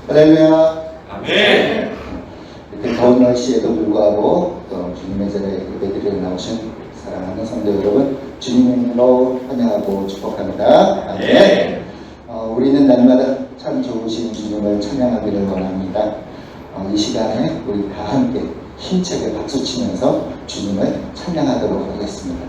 할렐루야. 아멘. 이렇게 더운 날씨에도 불구하고 또 주님의 전에 예배드리러 나오신 사랑하는 성도 여러분, 주님으로 환영하고 축복합니다. 아멘. 우리는 날마다 참 좋으신 주님을 찬양하기를 원합니다. 이 시간에 우리 다 함께 힘차게 박수치면서 주님을 찬양하도록 하겠습니다.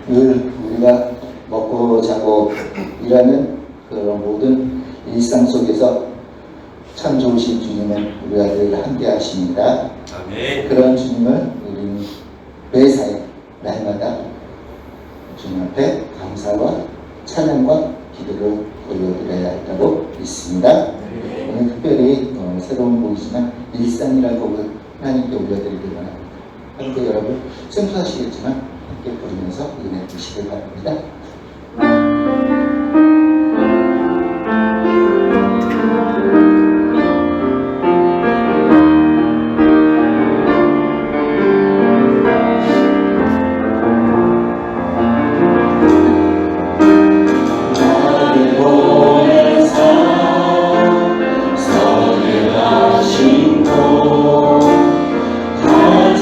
늘 우리가 먹고 자고 일하는 그런 모든 일상 속에서 참 좋으신 주님은 우리와 늘 함께 하십니다. 아멘. 그런 주님을 우리는 매사에 날마다 주님 앞에 감사와 찬양과 기도를 올려드려야 한다고 믿습니다. 오늘 특별히 새로운 곡이지만 일상이라는 곡을 하나님께 올려드리기 원합니다. 함께 여러분 생소하시겠지만 함께 부르면서 은혜 주시길 바랍니다.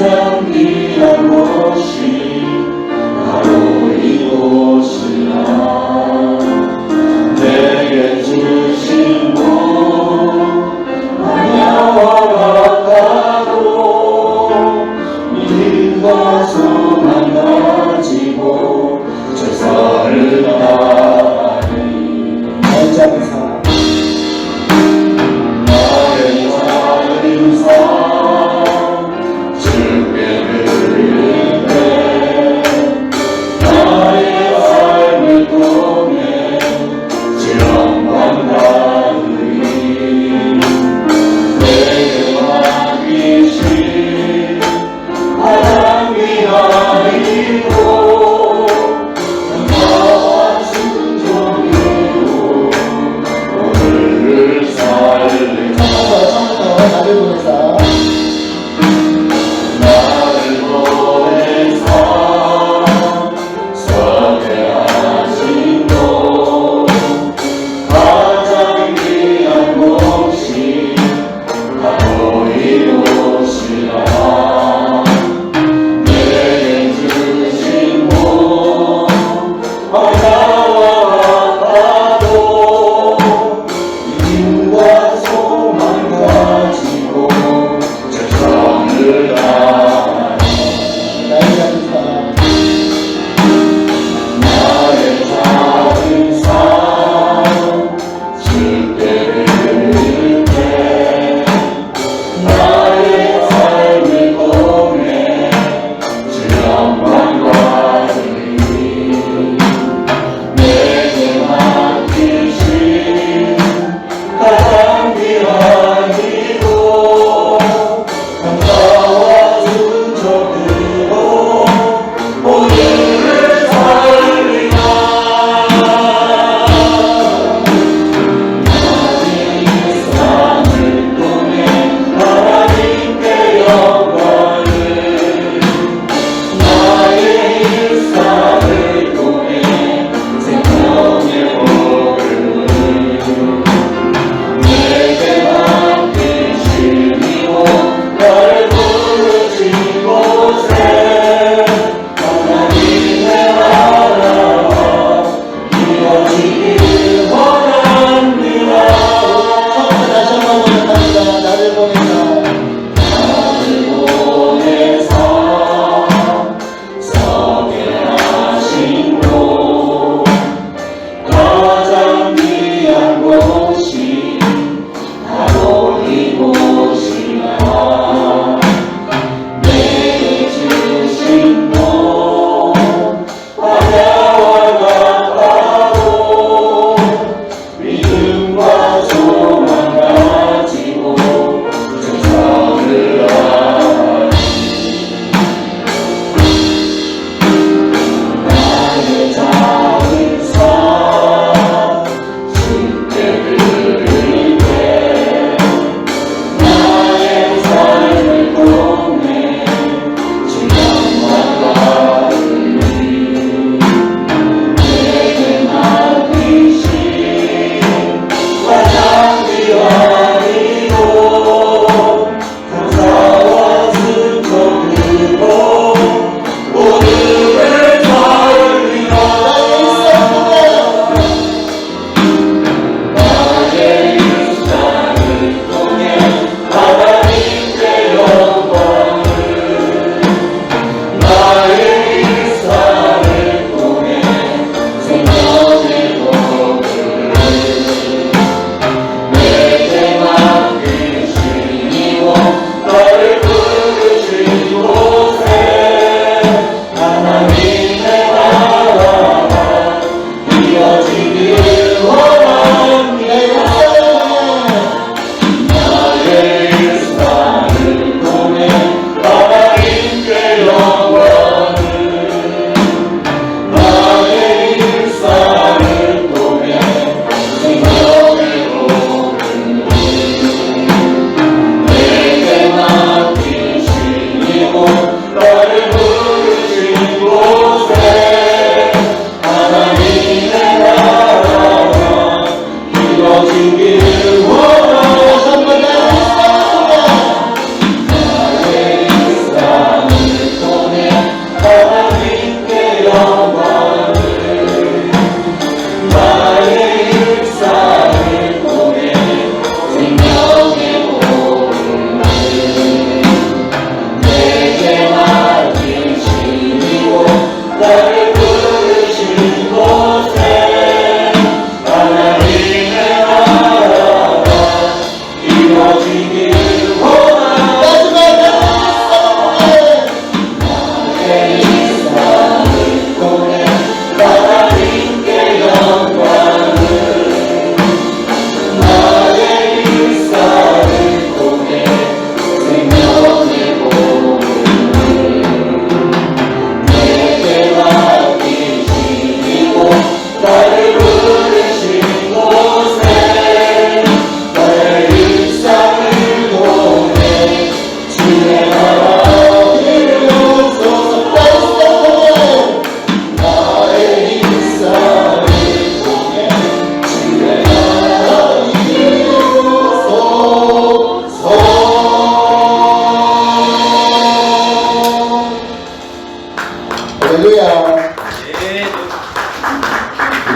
가장 귀한 곳이 바로 이곳이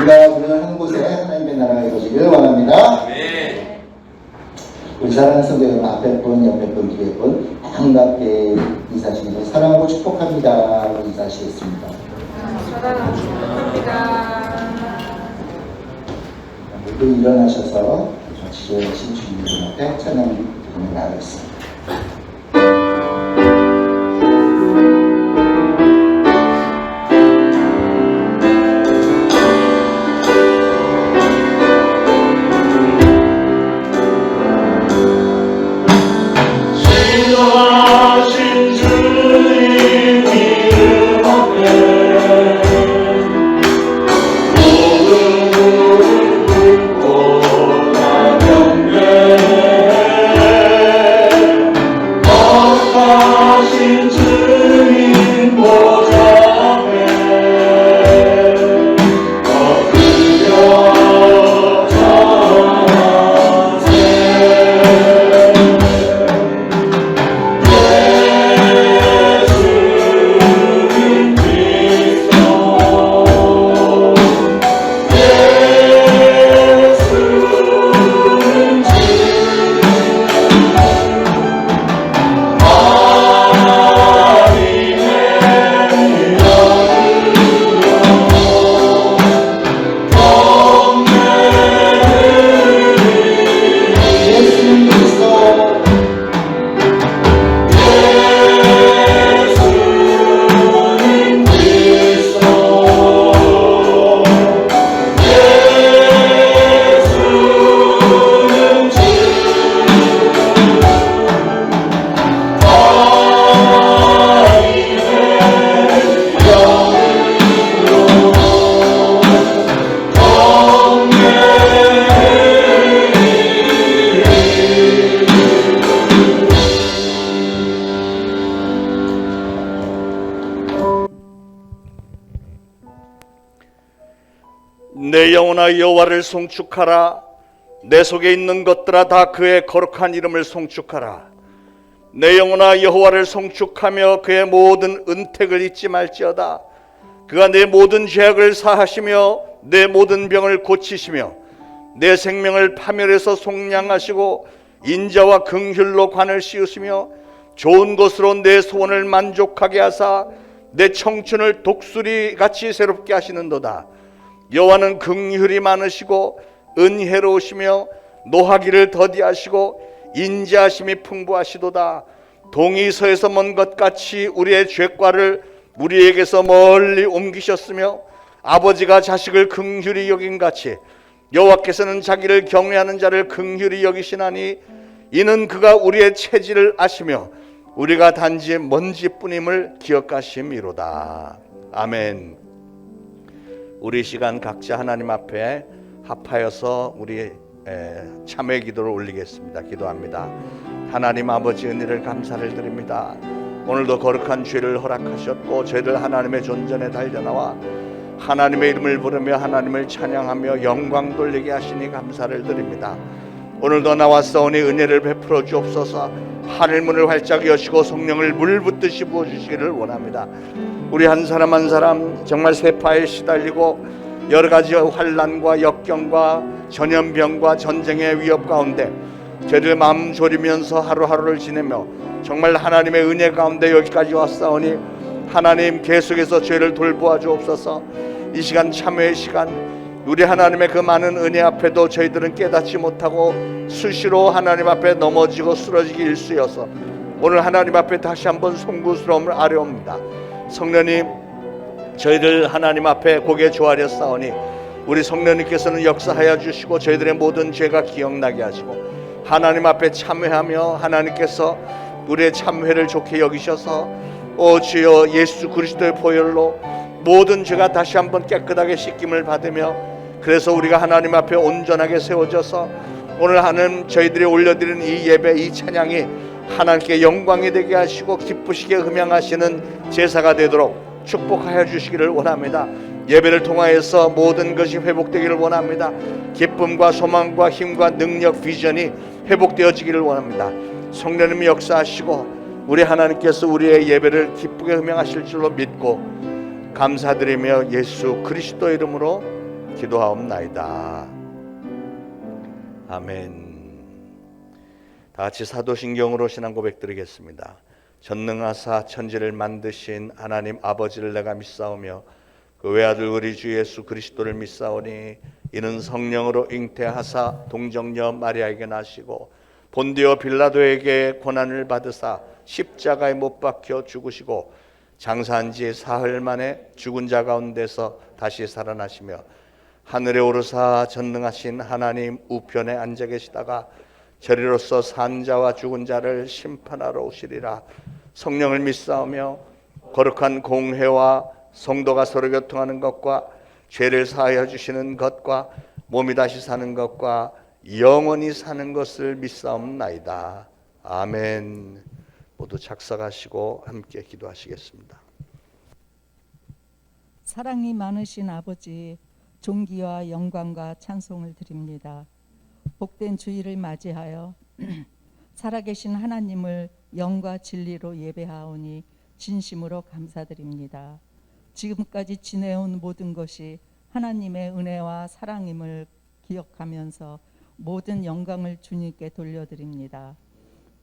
우리가 하는 곳에 하나님의 나라가 이루어지길 원합니다. 우리 사랑하는 성도 여러분, 앞에 분, 옆에 분, 뒤에 분 반갑게 인사하시면서 사랑하고 축복합니다. 인사하시겠습니다. 사랑하고 축복합니다. 모두 일어나셔서 지혜하신 주님들 앞에 찬양 드리며 나가겠습니다. 내 영혼아 여호와를 송축하라. 내 속에 있는 것들아 다 그의 거룩한 이름을 송축하라. 내 영혼아 여호와를 송축하며 그의 모든 은택을 잊지 말지어다. 그가 내 모든 죄악을 사하시며 내 모든 병을 고치시며 내 생명을 파멸해서 속량하시고 인자와 긍휼로 관을 씌우시며 좋은 것으로 내 소원을 만족하게 하사 내 청춘을 독수리같이 새롭게 하시는도다. 여호와는 긍휼이 많으시고 은혜로우시며 노하기를 더디하시고 인자하심이 풍부하시도다. 동이 서에서 먼 것 같이 우리의 죄과를 우리에게서 멀리 옮기셨으며 아버지가 자식을 긍휼히 여긴 같이 여호와께서는 자기를 경외하는 자를 긍휼히 여기시나니 이는 그가 우리의 체질을 아시며 우리가 단지 먼지뿐임을 기억하심이로다. 아멘. 우리 시간 각자 하나님 앞에 합하여서 우리 참회 기도를 올리겠습니다. 기도합니다. 하나님 아버지 은혜를 감사를 드립니다. 오늘도 거룩한 죄를 허락하셨고 저희들 하나님의 존전에 달려나와 하나님의 이름을 부르며 하나님을 찬양하며 영광 돌리게 하시니 감사를 드립니다. 오늘도 나왔사오니 은혜를 베풀어 주옵소서. 하늘문을 활짝 여시고 성령을 물붓듯이 부어주시기를 원합니다. 우리 한 사람 한 사람 정말 세파에 시달리고 여러가지 환난과 역경과 전염병과 전쟁의 위협 가운데 저희들 마음 졸이면서 하루하루를 지내며 정말 하나님의 은혜 가운데 여기까지 왔사오니 하나님 계속해서 죄를 돌보아 주옵소서. 이 시간 참회의 시간 우리 하나님의 그 많은 은혜 앞에도 저희들은 깨닫지 못하고 수시로 하나님 앞에 넘어지고 쓰러지기 일쑤여서 오늘 하나님 앞에 다시 한번 송구스러움을 아뢰옵니다. 성령님, 저희들 하나님 앞에 고개 조아려 싸우니 우리 성령님께서는 역사하여 주시고 저희들의 모든 죄가 기억나게 하시고 하나님 앞에 참회하며 하나님께서 우리의 참회를 좋게 여기셔서 주여 예수 그리스도의 보혈로 모든 죄가 다시 한번 깨끗하게 씻김을 받으며 그래서 우리가 하나님 앞에 온전하게 세워져서 오늘 하는 저희들이 올려드리는 이 예배, 이 찬양이 하나님께 영광이 되게 하시고 기쁘시게 음향하시는 제사가 되도록 축복하여 주시기를 원합니다. 예배를 통하여서 모든 것이 회복되기를 원합니다. 기쁨과 소망과 힘과 능력, 비전이 회복되어지기를 원합니다. 성령님이 역사하시고 우리 하나님께서 우리의 예배를 기쁘게 음향하실 줄로 믿고 감사드리며 예수 그리스도 이름으로 기도하옵나이다. 아멘. 다 같이 사도신경으로 신앙 고백 드리겠습니다. 전능하사 천지를 만드신 하나님 아버지를 내가 믿사오며 그 외아들 우리 주 예수 그리스도를 믿사오니 이는 성령으로 잉태하사 동정녀 마리아에게 나시고 본디오 빌라도에게 고난을 받으사 십자가에 못 박혀 죽으시고 장사한 지 사흘 만에 죽은 자 가운데서 다시 살아나시며 하늘에 오르사 전능하신 하나님 우편에 앉아 계시다가 저리로서 산 자와 죽은 자를 심판하러 오시리라. 성령을 믿사오며 거룩한 공회와 성도가 서로 교통하는 것과 죄를 사하여 주시는 것과 몸이 다시 사는 것과 영원히 사는 것을 믿사옵나이다. 아멘. 모두 작사하시고 함께 기도하시겠습니다. 사랑이 많으신 아버지, 존귀와 영광과 찬송을 드립니다. 복된 주일을 맞이하여 살아계신 하나님을 영과 진리로 예배하오니 진심으로 감사드립니다. 지금까지 지내온 모든 것이 하나님의 은혜와 사랑임을 기억하면서 모든 영광을 주님께 돌려드립니다.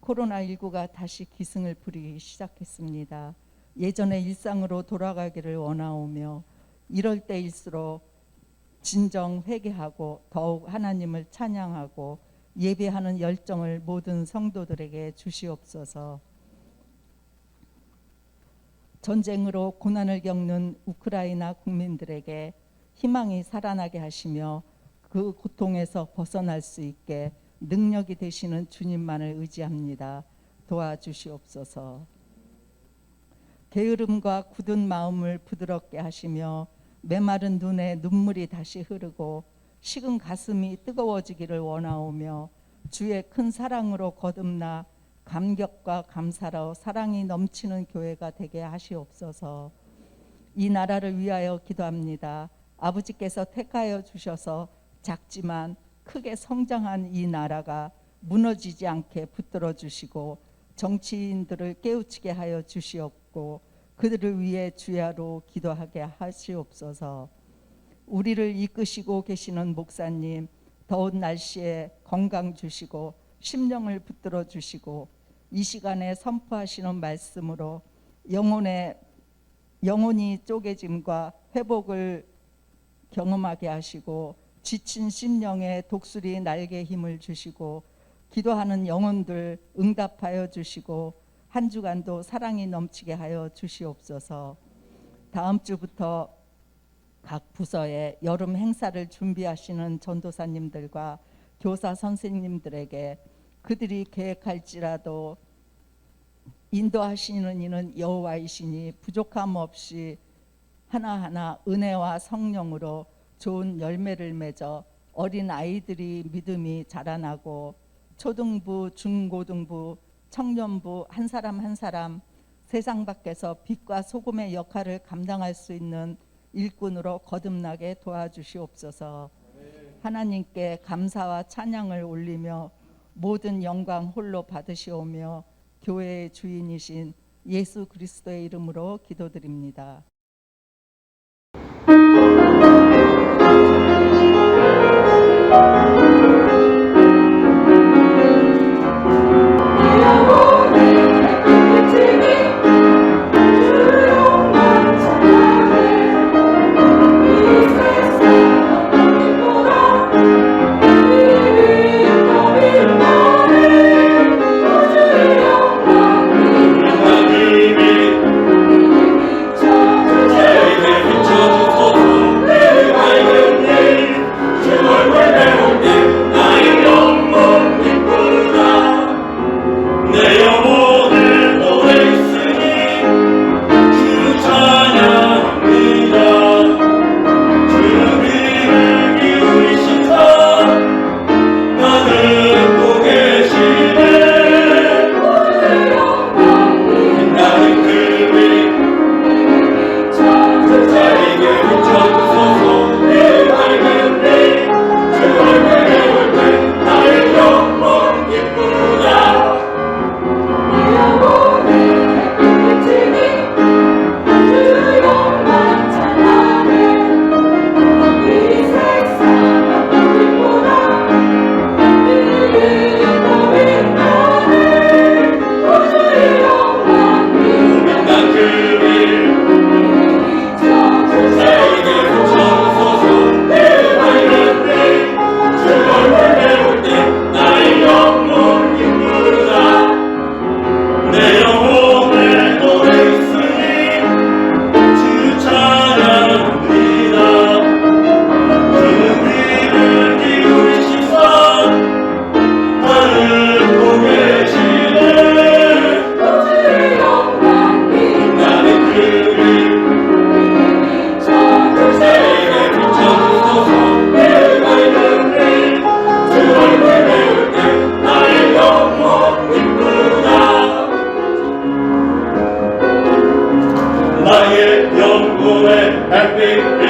코로나19가 다시 기승을 부리기 시작했습니다. 예전의 일상으로 돌아가기를 원하오며 이럴 때일수록 진정 회개하고 더욱 하나님을 찬양하고 예배하는 열정을 모든 성도들에게 주시옵소서. 전쟁으로 고난을 겪는 우크라이나 국민들에게 희망이 살아나게 하시며 그 고통에서 벗어날 수 있게 능력이 되시는 주님만을 의지합니다. 도와주시옵소서. 게으름과 굳은 마음을 부드럽게 하시며 메마른 눈에 눈물이 다시 흐르고 식은 가슴이 뜨거워지기를 원하오며 주의 큰 사랑으로 거듭나 감격과 감사로 사랑이 넘치는 교회가 되게 하시옵소서. 이 나라를 위하여 기도합니다. 아버지께서 택하여 주셔서 작지만 크게 성장한 이 나라가 무너지지 않게 붙들어 주시고 정치인들을 깨우치게 하여 주시옵고 그들을 위해 주야로 기도하게 하시옵소서. 우리를 이끄시고 계시는 목사님, 더운 날씨에 건강 주시고 심령을 붙들어 주시고 이 시간에 선포하시는 말씀으로 영혼이 쪼개짐과 회복을 경험하게 하시고 지친 심령에 독수리 날개 힘을 주시고 기도하는 영혼들 응답하여 주시고 한 주간도 사랑이 넘치게 하여 주시옵소서. 다음 주부터 각 부서에 여름 행사를 준비하시는 전도사님들과 교사 선생님들에게 그들이 계획할지라도 인도하시는 이는 여호와이시니 부족함 없이 하나하나 은혜와 성령으로 좋은 열매를 맺어 어린 아이들이 믿음이 자라나고 초등부, 중고등부, 청년부 한 사람 한 사람 세상 밖에서 빛과 소금의 역할을 감당할 수 있는 일꾼으로 거듭나게 도와주시옵소서. 하나님께 감사와 찬양을 올리며 모든 영광 홀로 받으시오며 교회의 주인이신 예수 그리스도의 이름으로 기도드립니다. 하나님이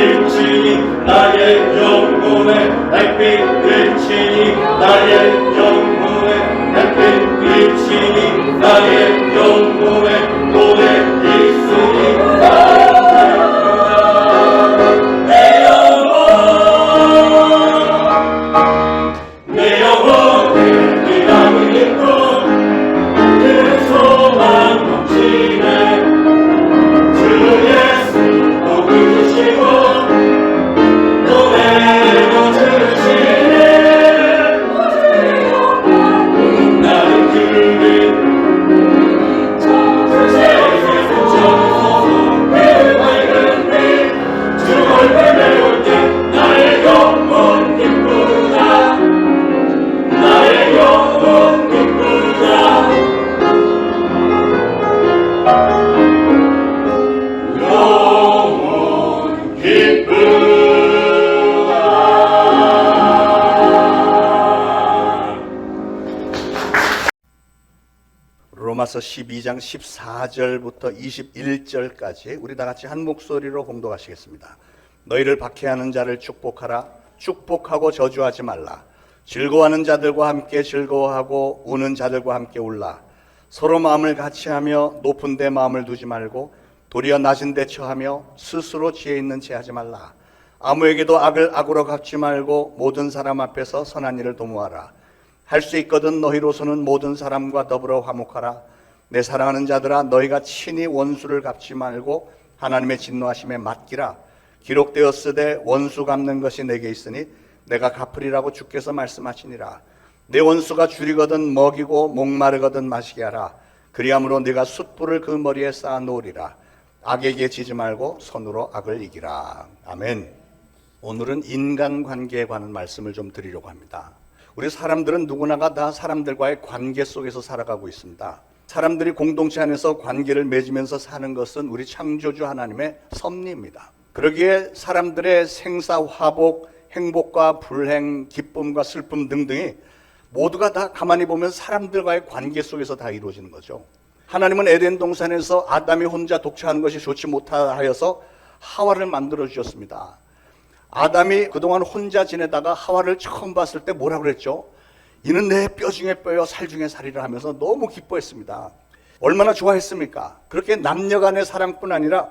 빛이니 나의 영혼의 달빛 빛이니 나의 영혼의 달빛 빛이니 나의 영혼의 노래 있으니 내 영혼의 비담을 입고 그 소망 넘치네 주 예수 복을 주시고 노래로 들으시네 나는 그를 세상에서 저소서 그 밝은 빛주 얼굴 배울 때 나의 영혼 기쁘다 나의 영혼 기쁘다 영혼 기쁘다. 로마서 12장 14절부터 21절까지 우리 다 같이 한 목소리로 봉독하시겠습니다. 너희를 박해하는 자를 축복하라. 축복하고 저주하지 말라. 즐거워하는 자들과 함께 즐거워하고 우는 자들과 함께 울라. 서로 마음을 같이하며 높은 데 마음을 두지 말고 도리어 낮은 데 처하며 스스로 지혜 있는 채 하지 말라. 아무에게도 악을 악으로 갚지 말고 모든 사람 앞에서 선한 일을 도모하라. 할 수 있거든 너희로서는 모든 사람과 더불어 화목하라. 내 사랑하는 자들아 너희가 친히 원수를 갚지 말고 하나님의 진노하심에 맡기라. 기록되었으되 원수 갚는 것이 내게 있으니 내가 갚으리라고 주께서 말씀하시니라. 내 원수가 줄이거든 먹이고 목마르거든 마시게 하라. 그리함으로 네가 숯불을 그 머리에 쌓아 놓으리라. 악에게 지지 말고 손으로 악을 이기라. 아멘. 오늘은 인간관계에 관한 말씀을 좀 드리려고 합니다. 우리 사람들은 누구나가 다 사람들과의 관계 속에서 살아가고 있습니다. 사람들이 공동체 안에서 관계를 맺으면서 사는 것은 우리 창조주 하나님의 섭리입니다. 그러기에 사람들의 생사화복, 행복과 불행, 기쁨과 슬픔 등등이 모두가 다 가만히 보면 사람들과의 관계 속에서 다 이루어지는 거죠. 하나님은 에덴 동산에서 아담이 혼자 독차하는 것이 좋지 못하여서 하와를 만들어 주셨습니다. 아담이 그동안 혼자 지내다가 하와를 처음 봤을 때 뭐라 그랬죠? 이는 내 뼈 중에 뼈요 살 중에 살이라 하면서 너무 기뻐했습니다. 얼마나 좋아했습니까? 그렇게 남녀 간의 사랑뿐 아니라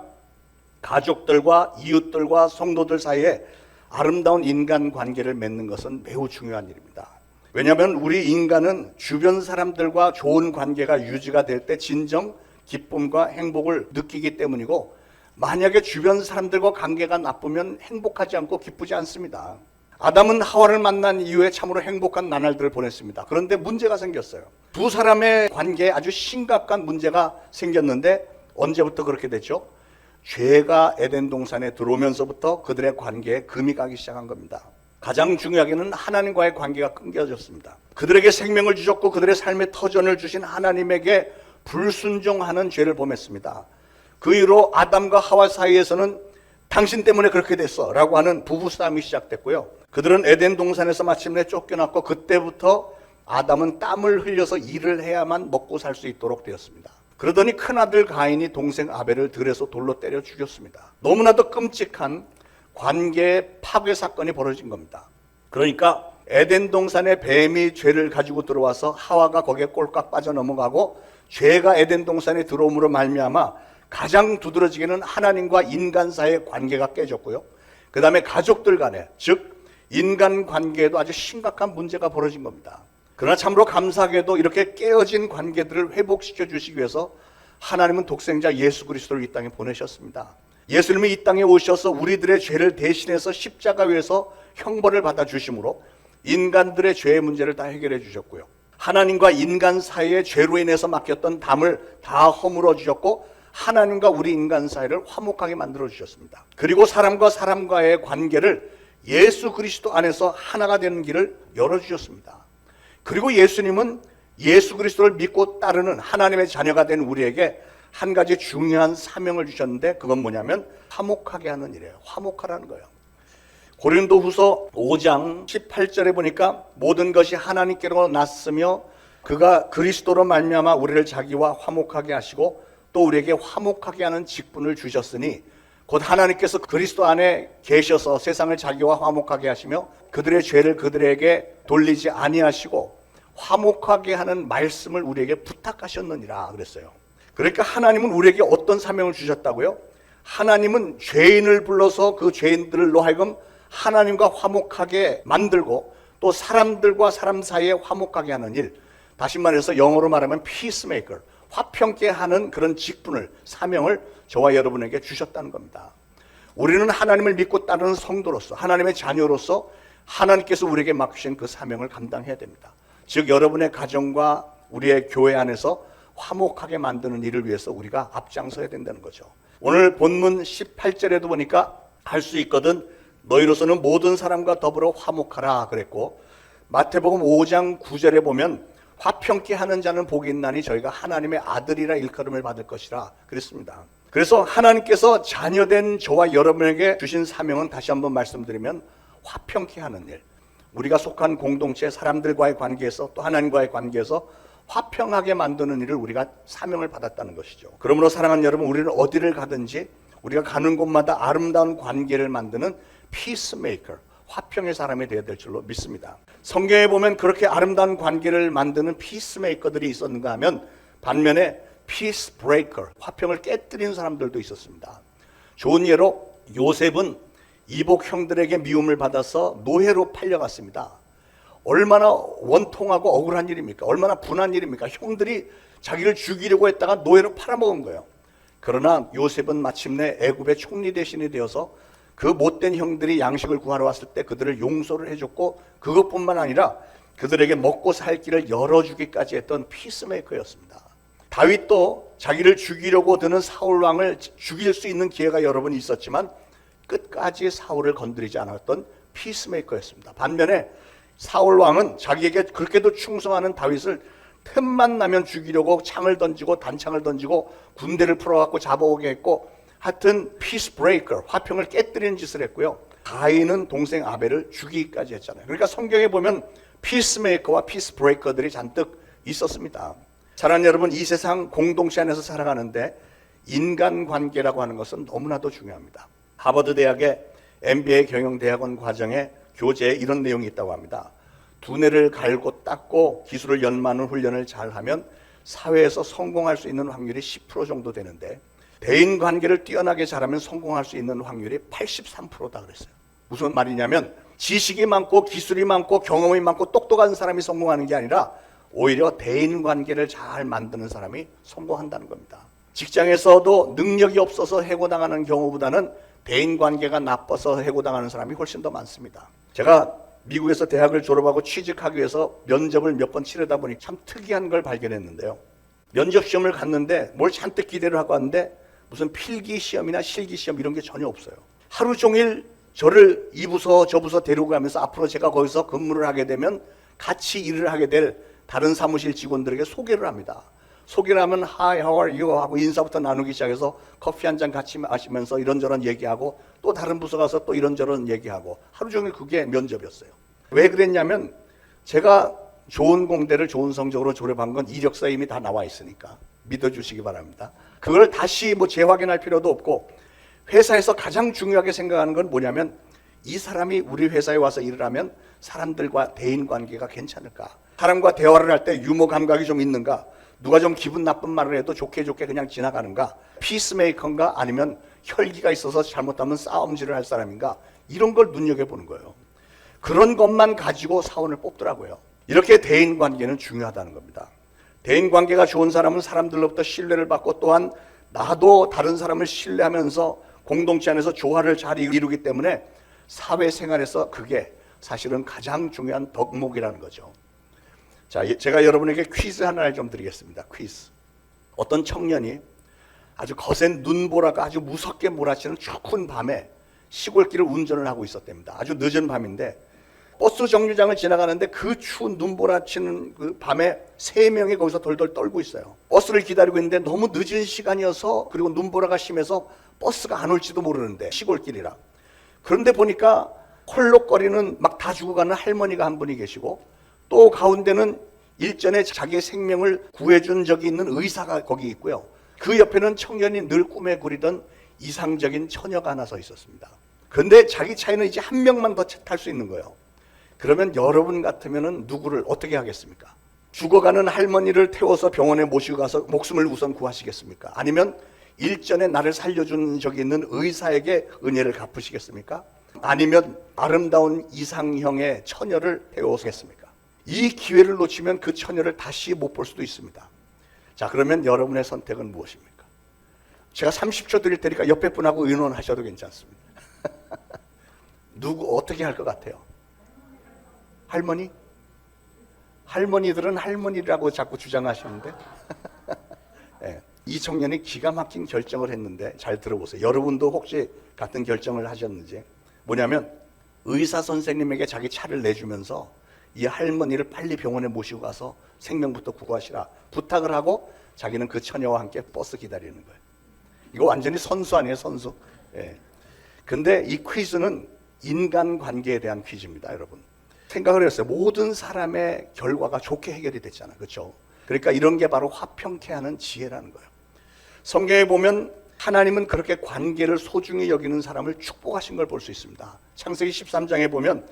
가족들과 이웃들과 성도들 사이에 아름다운 인간관계를 맺는 것은 매우 중요한 일입니다. 왜냐하면 우리 인간은 주변 사람들과 좋은 관계가 유지가 될 때 진정 기쁨과 행복을 느끼기 때문이고, 만약에 주변 사람들과 관계가 나쁘면 행복하지 않고 기쁘지 않습니다. 아담은 하와를 만난 이후에 참으로 행복한 나날들을 보냈습니다. 그런데 문제가 생겼어요. 두 사람의 관계에 아주 심각한 문제가 생겼는데 언제부터 그렇게 됐죠? 죄가 에덴 동산에 들어오면서부터 그들의 관계에 금이 가기 시작한 겁니다. 가장 중요하게는 하나님과의 관계가 끊겨졌습니다. 그들에게 생명을 주셨고 그들의 삶의 터전을 주신 하나님에게 불순종하는 죄를 범했습니다. 그 이후로 아담과 하와 사이에서는 당신 때문에 그렇게 됐어 라고 하는 부부싸움이 시작됐고요. 그들은 에덴 동산에서 마침내 쫓겨났고 그때부터 아담은 땀을 흘려서 일을 해야만 먹고 살 수 있도록 되었습니다. 그러더니 큰아들 가인이 동생 아벨을 들에서 돌로 때려 죽였습니다. 너무나도 끔찍한 관계 파괴 사건이 벌어진 겁니다. 그러니까 에덴 동산에 뱀이 죄를 가지고 들어와서 하와가 거기에 꼴깍 빠져 넘어가고, 죄가 에덴 동산에 들어옴으로 말미암아 가장 두드러지게는 하나님과 인간 사이의 관계가 깨졌고요. 그 다음에 가족들 간에, 즉 인간 관계에도 아주 심각한 문제가 벌어진 겁니다. 그러나 참으로 감사하게도 이렇게 깨어진 관계들을 회복시켜 주시기 위해서 하나님은 독생자 예수 그리스도를 이 땅에 보내셨습니다. 예수님이 이 땅에 오셔서 우리들의 죄를 대신해서 십자가 위에서 형벌을 받아 주심으로 인간들의 죄의 문제를 다 해결해 주셨고요. 하나님과 인간 사이의 죄로 인해서 막혔던 담을 다 허물어 주셨고, 하나님과 우리 인간 사이를 화목하게 만들어 주셨습니다. 그리고 사람과 사람과의 관계를 예수 그리스도 안에서 하나가 되는 길을 열어주셨습니다. 그리고 예수님은 예수 그리스도를 믿고 따르는 하나님의 자녀가 된 우리에게 한 가지 중요한 사명을 주셨는데, 그건 뭐냐면 화목하게 하는 일이에요. 화목하라는 거예요. 고린도후서 5장 18절에 보니까 모든 것이 하나님께로 났으며 그가 그리스도로 말미암아 우리를 자기와 화목하게 하시고 또 우리에게 화목하게 하는 직분을 주셨으니 곧 하나님께서 그리스도 안에 계셔서 세상을 자기와 화목하게 하시며 그들의 죄를 그들에게 돌리지 아니하시고 화목하게 하는 말씀을 우리에게 부탁하셨느니라 그랬어요. 그러니까 하나님은 우리에게 어떤 사명을 주셨다고요? 하나님은 죄인을 불러서 그 죄인들로 하여금 하나님과 화목하게 만들고 또 사람들과 사람 사이에 화목하게 하는 일, 다시 말해서 영어로 말하면 peacemaker, 화평케 하는 그런 직분을, 사명을 저와 여러분에게 주셨다는 겁니다. 우리는 하나님을 믿고 따르는 성도로서, 하나님의 자녀로서 하나님께서 우리에게 맡기신 그 사명을 감당해야 됩니다. 즉 여러분의 가정과 우리의 교회 안에서 화목하게 만드는 일을 위해서 우리가 앞장서야 된다는 거죠. 오늘 본문 18절에도 보니까 할 수 있거든 너희로서는 모든 사람과 더불어 화목하라 그랬고, 마태복음 5장 9절에 보면 화평케 하는 자는 복이 있나니 저희가 하나님의 아들이라 일컬음을 받을 것이라 그랬습니다. 그래서 하나님께서 자녀된 저와 여러분에게 주신 사명은 다시 한번 말씀드리면 화평케 하는 일, 우리가 속한 공동체 사람들과의 관계에서 또 하나님과의 관계에서 화평하게 만드는 일을 우리가 사명을 받았다는 것이죠. 그러므로 사랑하는 여러분, 우리는 어디를 가든지 우리가 가는 곳마다 아름다운 관계를 만드는 피스메이커, 화평의 사람이 되어야 될 줄로 믿습니다. 성경에 보면 그렇게 아름다운 관계를 만드는 피스메이커들이 있었는가 하면 반면에 피스 브레이커, 화평을 깨뜨리는 사람들도 있었습니다. 좋은 예로 요셉은 이복 형들에게 미움을 받아서 노예로 팔려갔습니다. 얼마나 원통하고 억울한 일입니까? 얼마나 분한 일입니까? 형들이 자기를 죽이려고 했다가 노예로 팔아먹은 거예요. 그러나 요셉은 마침내 애굽의 총리 대신이 되어서 그 못된 형들이 양식을 구하러 왔을 때 그들을 용서를 해줬고, 그것뿐만 아니라 그들에게 먹고 살 길을 열어주기까지 했던 피스메이커였습니다. 다윗도 자기를 죽이려고 드는 사울 왕을 죽일 수 있는 기회가 여러 번 있었지만 끝까지 사울을 건드리지 않았던 피스메이커였습니다. 반면에 사울 왕은 자기에게 그렇게도 충성하는 다윗을 틈만 나면 죽이려고 창을 던지고 단창을 던지고 군대를 풀어갖고 잡아오게 했고, 하여튼 피스 브레이커, 화평을 깨뜨리는 짓을 했고요. 가인은 동생 아벨을 죽이기까지 했잖아요. 그러니까 성경에 보면 피스메이커와 피스 브레이커들이 잔뜩 있었습니다. 사랑하는 여러분, 이 세상 공동체 안에서 살아가는데 인간관계라고 하는 것은 너무나도 중요합니다. 하버드 대학의 MBA 경영대학원 과정에 교재에 이런 내용이 있다고 합니다. 두뇌를 갈고 닦고 기술을 연마하는 훈련을 잘하면 사회에서 성공할 수 있는 확률이 10% 정도 되는데, 대인관계를 뛰어나게 잘하면 성공할 수 있는 확률이 83%다 그랬어요. 무슨 말이냐면 지식이 많고 기술이 많고 경험이 많고 똑똑한 사람이 성공하는 게 아니라 오히려 대인관계를 잘 만드는 사람이 성공한다는 겁니다. 직장에서도 능력이 없어서 해고당하는 경우보다는 대인관계가 나빠서 해고당하는 사람이 훨씬 더 많습니다. 제가 미국에서 대학을 졸업하고 취직하기 위해서 면접을 몇 번 치르다 보니 참 특이한 걸 발견했는데요. 면접 시험을 갔는데 뭘 잔뜩 기대를 하고 왔는데 무슨 필기 시험이나 실기 시험 이런 게 전혀 없어요. 하루 종일 저를 이 부서 저 부서 데리고 가면서 앞으로 제가 거기서 근무를 하게 되면 같이 일을 하게 될 다른 사무실 직원들에게 소개를 합니다. 소개를 하면 Hi, how are you? 하고 인사부터 나누기 시작해서 커피 한 잔 같이 마시면서 이런저런 얘기하고 또 다른 부서 가서 또 이런저런 얘기하고 하루 종일 그게 면접이었어요. 왜 그랬냐면 제가 좋은 공대를 좋은 성적으로 졸업한 건 이력서에 이미 다 나와 있으니까 믿어주시기 바랍니다. 그걸 다시 재확인할 필요도 없고, 회사에서 가장 중요하게 생각하는 건 뭐냐면 이 사람이 우리 회사에 와서 일을 하면 사람들과 대인관계가 괜찮을까? 사람과 대화를 할 때 유머 감각이 좀 있는가? 누가 좀 기분 나쁜 말을 해도 좋게 그냥 지나가는가? 피스메이커인가? 아니면 혈기가 있어서 잘못하면 싸움질을 할 사람인가? 이런 걸 눈여겨보는 거예요. 그런 것만 가지고 사원을 뽑더라고요. 이렇게 대인관계는 중요하다는 겁니다. 대인관계가 좋은 사람은 사람들로부터 신뢰를 받고, 또한 나도 다른 사람을 신뢰하면서 공동체 안에서 조화를 잘 이루기 때문에 사회생활에서 그게 사실은 가장 중요한 덕목이라는 거죠. 자, 제가 여러분에게 퀴즈 하나를 좀 드리겠습니다. 퀴즈. 어떤 청년이 아주 거센 눈보라가 아주 무섭게 몰아치는 추운 밤에 시골길을 운전을 하고 있었답니다. 아주 늦은 밤인데 버스 정류장을 지나가는데 그 추운 눈보라치는 그 밤에 3명이 거기서 덜덜 떨고 있어요. 버스를 기다리고 있는데 너무 늦은 시간이어서, 그리고 눈보라가 심해서 버스가 안 올지도 모르는데 시골길이라. 그런데 보니까 헐럭거리는 막 다 죽어가는 할머니가 한 분이 계시고, 또 가운데는 일전에 자기의 생명을 구해준 적이 있는 의사가 거기 있고요. 그 옆에는 청년이 늘 꿈에 그리던 이상적인 처녀가 하나 서 있었습니다. 그런데 자기 차에는 이제 한 명만 더 탈 수 있는 거예요. 그러면 여러분 같으면은 누구를 어떻게 하겠습니까? 죽어가는 할머니를 태워서 병원에 모시고 가서 목숨을 우선 구하시겠습니까? 아니면 일전에 나를 살려준 적이 있는 의사에게 은혜를 갚으시겠습니까? 아니면 아름다운 이상형의 처녀를 태워오겠습니까? 이 기회를 놓치면 그 처녀를 다시 못 볼 수도 있습니다. 자, 그러면 여러분의 선택은 무엇입니까? 제가 30초 드릴 테니까 옆에 분하고 의논하셔도 괜찮습니다. 누구 어떻게 할 것 같아요? 할머니? 할머니들은 할머니라고 자꾸 주장하시는데 네, 이 청년이 기가 막힌 결정을 했는데 잘 들어보세요. 여러분도 혹시 같은 결정을 하셨는지. 뭐냐면 의사 선생님에게 자기 차를 내주면서 이 할머니를 빨리 병원에 모시고 가서 생명부터 구하시라 부탁을 하고 자기는 그 처녀와 함께 버스 기다리는 거예요. 이거 완전히 선수 아니에요, 선수. 예. 근데 이 퀴즈는 인간관계에 대한 퀴즈입니다, 여러분. 생각을 했어요. 모든 사람의 결과가 좋게 해결이 됐잖아요, 그렇죠? 그러니까 이런 게 바로 화평케 하는 지혜라는 거예요. 성경에 보면 하나님은 그렇게 관계를 소중히 여기는 사람을 축복하신 걸 볼 수 있습니다. 창세기 13장에 보면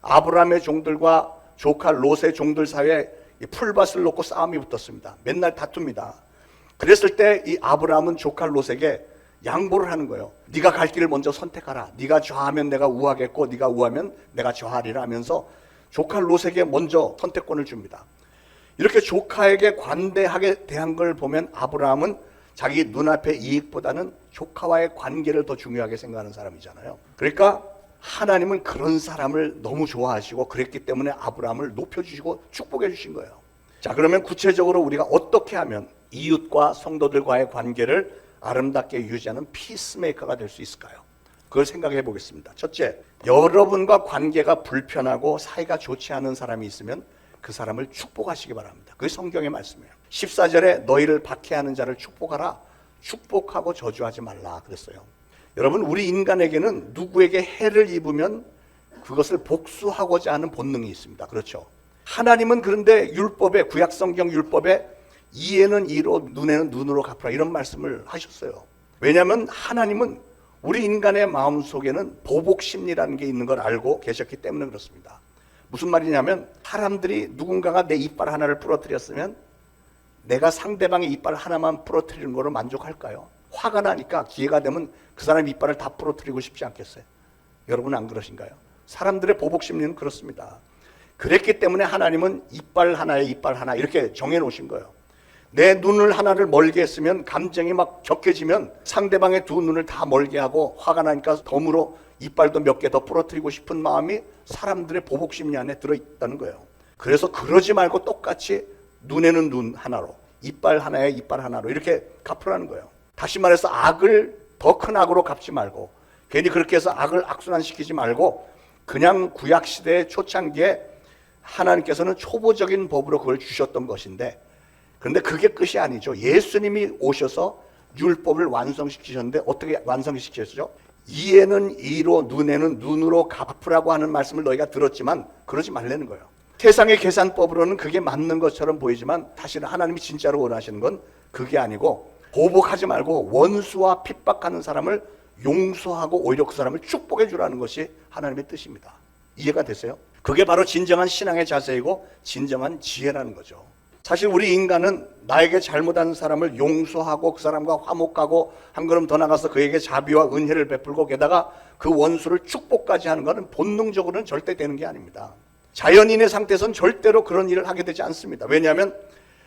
아브라함의 종들과 조카 롯의 종들 사이에 풀밭을 놓고 싸움이 붙었습니다. 맨날 다툽니다. 그랬을 때 이 아브라함은 조카 롯에게 양보를 하는 거예요. 네가 갈 길을 먼저 선택하라. 네가 좌하면 내가 우하겠고 네가 우하면 내가 좌하리라 하면서 조카 롯에게 먼저 선택권을 줍니다. 이렇게 조카에게 관대하게 대한 걸 보면 아브라함은 자기 눈앞의 이익보다는 조카와의 관계를 더 중요하게 생각하는 사람이잖아요. 그러니까 하나님은 그런 사람을 너무 좋아하시고 그랬기 때문에 아브라함을 높여주시고 축복해 주신 거예요. 자, 그러면 구체적으로 우리가 어떻게 하면 이웃과 성도들과의 관계를 아름답게 유지하는 피스메이커가 될 수 있을까요? 그걸 생각해 보겠습니다. 첫째, 여러분과 관계가 불편하고 사이가 좋지 않은 사람이 있으면 그 사람을 축복하시기 바랍니다. 그게 성경의 말씀이에요. 14절에 너희를 박해하는 자를 축복하라. 축복하고 저주하지 말라 그랬어요. 여러분, 우리 인간에게는 누구에게 해를 입으면 그것을 복수하고자 하는 본능이 있습니다. 그렇죠? 하나님은 그런데 율법에, 구약성경 율법에 이에는 이로 눈에는 눈으로 갚으라 이런 말씀을 하셨어요. 왜냐하면 하나님은 우리 인간의 마음속에는 보복심리라는 게 있는 걸 알고 계셨기 때문에 그렇습니다. 무슨 말이냐면 사람들이 누군가가 내 이빨 하나를 부러뜨렸으면 내가 상대방의 이빨 하나만 부러뜨리는 거로 만족할까요? 화가 나니까 기회가 되면 그 사람 이빨을 다 부러뜨리고 싶지 않겠어요? 여러분 안 그러신가요? 사람들의 보복심리는 그렇습니다. 그랬기 때문에 하나님은 이빨 하나에 이빨 하나 이렇게 정해놓으신 거예요. 내 눈을 하나를 멀게 했으면 감정이 막 격해지면 상대방의 두 눈을 다 멀게 하고 화가 나니까 덤으로 이빨도 몇 개 더 부러뜨리고 싶은 마음이 사람들의 보복심리 안에 들어있다는 거예요. 그래서 그러지 말고 똑같이 눈에는 눈 하나로 이빨 하나에 이빨 하나로 이렇게 갚으라는 거예요. 다시 말해서 악을 더 큰 악으로 갚지 말고 괜히 그렇게 해서 악을 악순환시키지 말고 그냥 구약시대의 초창기에 하나님께서는 초보적인 법으로 그걸 주셨던 것인데 그런데 그게 끝이 아니죠. 예수님이 오셔서 율법을 완성시키셨는데 어떻게 완성시키셨죠? 이에는 이로 눈에는 눈으로 갚으라고 하는 말씀을 너희가 들었지만 그러지 말라는 거예요. 세상의 계산법으로는 그게 맞는 것처럼 보이지만 사실은 하나님이 진짜로 원하시는 건 그게 아니고 보복하지 말고 원수와 핍박하는 사람을 용서하고 오히려 그 사람을 축복해 주라는 것이 하나님의 뜻입니다. 이해가 되세요? 그게 바로 진정한 신앙의 자세이고 진정한 지혜라는 거죠. 사실 우리 인간은 나에게 잘못한 사람을 용서하고 그 사람과 화목하고 한 걸음 더 나가서 그에게 자비와 은혜를 베풀고 게다가 그 원수를 축복까지 하는 것은 본능적으로는 절대 되는 게 아닙니다. 자연인의 상태에서는 절대로 그런 일을 하게 되지 않습니다. 왜냐하면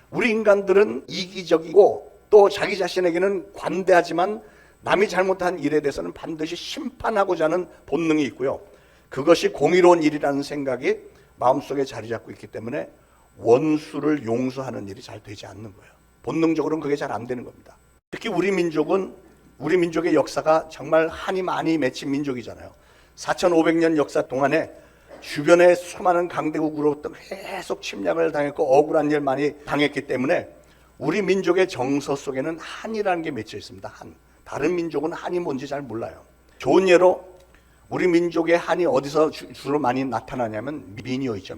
우리 인간들은 이기적이고 또 자기 자신에게는 관대하지만 남이 잘못한 일에 대해서는 반드시 심판하고자 하는 본능이 있고요. 그것이 공의로운 일이라는 생각이 마음속에 자리 잡고 있기 때문에 원수를 용서하는 일이 잘 되지 않는 거예요. 본능적으로는 그게 잘 안 되는 겁니다. 특히 우리 민족은 우리 민족의 역사가 정말 한이 많이 맺힌 민족이잖아요. 4,500년 역사 동안에 주변에 수많은 강대국으로부터 계속 침략을 당했고 억울한 일 많이 당했기 때문에 우리 민족의 정서 속에는 한이라는 게 맺혀 있습니다. 한. 다른 민족은 한이 뭔지 잘 몰라요. 좋은 예로 우리 민족의 한이 어디서 주로 많이 나타나냐면 민요 있죠.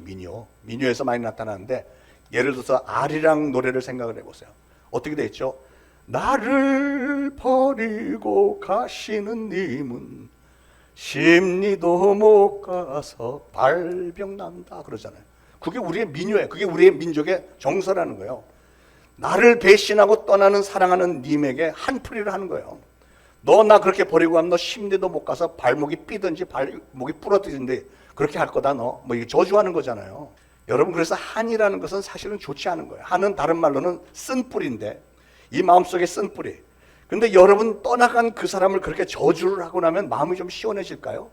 민요에서 많이 나타나는데 예를 들어서 아리랑 노래를 생각을 해보세요. 어떻게 돼 있죠? 나를 버리고 가시는 님은 심리도 못 가서 발병난다 그러잖아요. 그게 우리의 민요예요. 그게 우리의 민족의 정서라는 거예요. 나를 배신하고 떠나는 사랑하는 님에게 한풀이를 하는 거예요. 너 나 그렇게 버리고 가면 너 심리도 못 가서 발목이 삐든지 발목이 부러뜨리는데 그렇게 할 거다 너. 뭐 이게 저주하는 거잖아요. 여러분, 그래서 한이라는 것은 사실은 좋지 않은 거예요. 한은 다른 말로는 쓴 뿌리인데, 이 마음속에 쓴 뿌리. 근데 여러분, 떠나간 그 사람을 그렇게 저주를 하고 나면 마음이 좀 시원해질까요?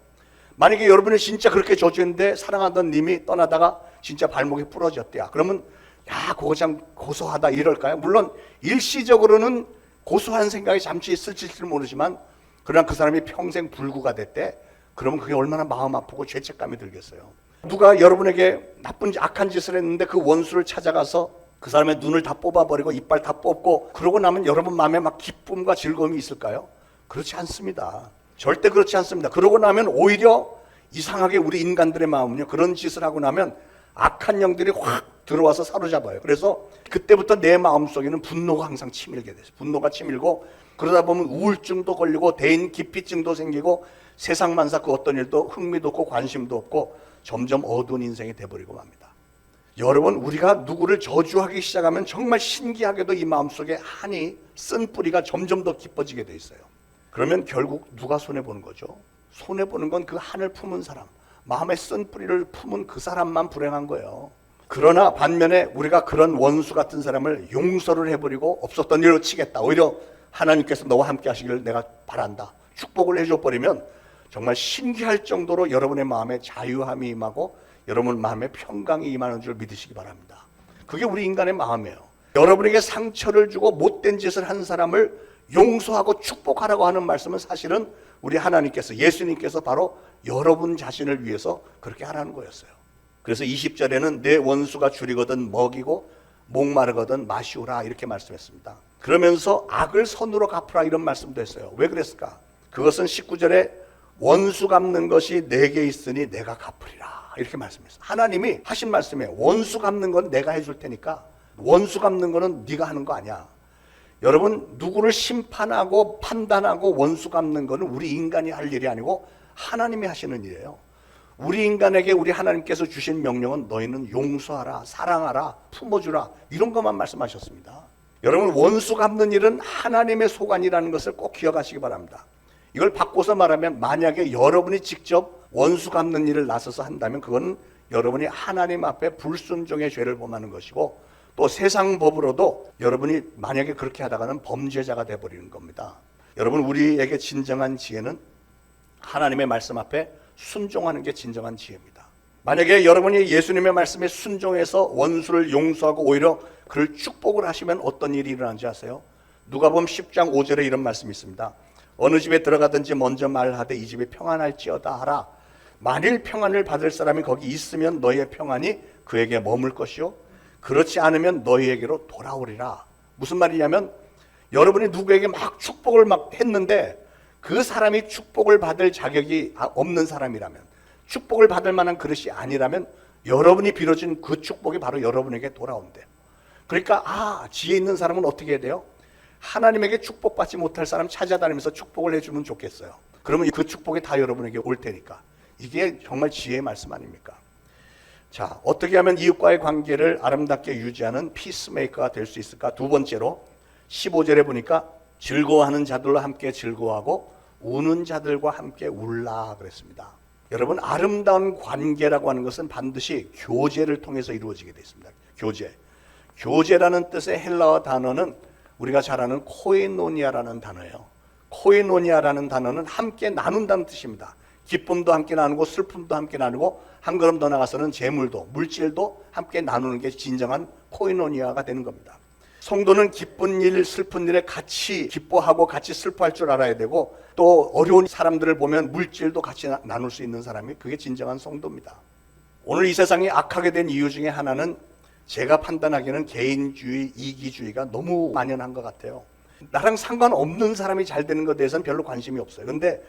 만약에 여러분이 진짜 그렇게 저주했는데 사랑하던 님이 떠나다가 진짜 발목이 부러졌대야. 그러면 야, 그거 참 고소하다 이럴까요? 물론 일시적으로는 고소한 생각이 잠시 있을지 모르지만, 그러나 그 사람이 평생 불구가 됐대. 그러면 그게 얼마나 마음 아프고 죄책감이 들겠어요. 누가 여러분에게 나쁜 악한 짓을 했는데 그 원수를 찾아가서 그 사람의 눈을 다 뽑아버리고 이빨 다 뽑고 그러고 나면 여러분 마음에 막 기쁨과 즐거움이 있을까요? 그렇지 않습니다. 절대 그렇지 않습니다. 그러고 나면 오히려 이상하게 우리 인간들의 마음은요, 그런 짓을 하고 나면 악한 영들이 확 들어와서 사로잡아요. 그래서 그때부터 내 마음속에는 분노가 항상 치밀게 돼요. 분노가 치밀고, 그러다 보면 우울증도 걸리고 대인 기피증도 생기고 세상 만사 그 어떤 일도 흥미도 없고 관심도 없고 점점 어두운 인생이 돼버리고 맙니다. 여러분, 우리가 누구를 저주하기 시작하면 정말 신기하게도 이 마음속에 한이 쓴 뿌리가 점점 더 깊어지게 돼 있어요. 그러면 결국 누가 손해보는 거죠? 손해보는 건 그 한을 품은 사람, 마음에 쓴 뿌리를 품은 그 사람만 불행한 거예요. 그러나 반면에 우리가 그런 원수 같은 사람을 용서를 해버리고 없었던 일로 치겠다, 오히려 하나님께서 너와 함께 하시기를 내가 바란다, 축복을 해줘버리면 정말 신기할 정도로 여러분의 마음에 자유함이 임하고 여러분 마음에 평강이 임하는 줄 믿으시기 바랍니다. 그게 우리 인간의 마음이에요. 여러분에게 상처를 주고 못된 짓을 한 사람을 용서하고 축복하라고 하는 말씀은 사실은 우리 하나님께서, 예수님께서 바로 여러분 자신을 위해서 그렇게 하라는 거였어요. 그래서 20절에는 내 원수가 줄이거든 먹이고 목마르거든 마시오라 이렇게 말씀했습니다. 그러면서 악을 선으로 갚으라 이런 말씀도 했어요. 왜 그랬을까? 그것은 19절에 원수 갚는 것이 내게 있으니 내가 갚으리라 이렇게 말씀했어요. 하나님이 하신 말씀이에요. 원수 갚는 건 내가 해줄 테니까 원수 갚는 거는 네가 하는 거 아니야. 여러분, 누구를 심판하고 판단하고 원수 갚는 거는 우리 인간이 할 일이 아니고 하나님이 하시는 일이에요. 우리 인간에게 우리 하나님께서 주신 명령은 너희는 용서하라, 사랑하라, 품어주라 이런 것만 말씀하셨습니다. 여러분, 원수 갚는 일은 하나님의 소관이라는 것을 꼭 기억하시기 바랍니다. 이걸 바꿔서 말하면, 만약에 여러분이 직접 원수 갚는 일을 나서서 한다면 그건 여러분이 하나님 앞에 불순종의 죄를 범하는 것이고, 또 세상 법으로도 여러분이 만약에 그렇게 하다가는 범죄자가 되어버리는 겁니다. 여러분, 우리에게 진정한 지혜는 하나님의 말씀 앞에 순종하는 게 진정한 지혜입니다. 만약에 여러분이 예수님의 말씀에 순종해서 원수를 용서하고 오히려 그를 축복을 하시면 어떤 일이 일어나는지 아세요? 누가복음 10장 5절에 이런 말씀이 있습니다. 어느 집에 들어가든지 먼저 말하되 이 집이 평안할지어다 하라. 만일 평안을 받을 사람이 거기 있으면 너희의 평안이 그에게 머물 것이요 그렇지 않으면 너희에게로 돌아오리라. 무슨 말이냐면, 여러분이 누구에게 막 축복을 막 했는데 그 사람이 축복을 받을 자격이 없는 사람이라면, 축복을 받을 만한 그릇이 아니라면 여러분이 빌어준 그 축복이 바로 여러분에게 돌아온대요. 그러니까 지혜 있는 사람은 어떻게 해야 돼요? 하나님에게 축복받지 못할 사람 찾아다니면서 축복을 해주면 좋겠어요. 그러면 그 축복이 다 여러분에게 올 테니까. 이게 정말 지혜의 말씀 아닙니까? 자, 어떻게 하면 이웃과의 관계를 아름답게 유지하는 피스메이커가 될 수 있을까? 두 번째로 15절에 보니까 즐거워하는 자들과 함께 즐거워하고 우는 자들과 함께 울라 그랬습니다. 여러분, 아름다운 관계라고 하는 것은 반드시 교제를 통해서 이루어지게 되어 있습니다. 교제라는 뜻의 헬라어 단어는 우리가 잘 아는 코이노니아라는 단어예요. 코이노니아라는 단어는 함께 나눈다는 뜻입니다. 기쁨도 함께 나누고 슬픔도 함께 나누고 한 걸음 더 나가서는 재물도, 물질도 함께 나누는 게 진정한 코이노니아가 되는 겁니다. 성도는 기쁜 일, 슬픈 일에 같이 기뻐하고 같이 슬퍼할 줄 알아야 되고, 또 어려운 사람들을 보면 물질도 같이 나눌 수 있는 사람이, 그게 진정한 성도입니다. 오늘 이 세상이 악하게 된 이유 중에 하나는 제가 판단하기에는 개인주의, 이기주의가 너무 만연한 것 같아요. 나랑 상관없는 사람이 잘 되는 것에 대해서는 별로 관심이 없어요. 근데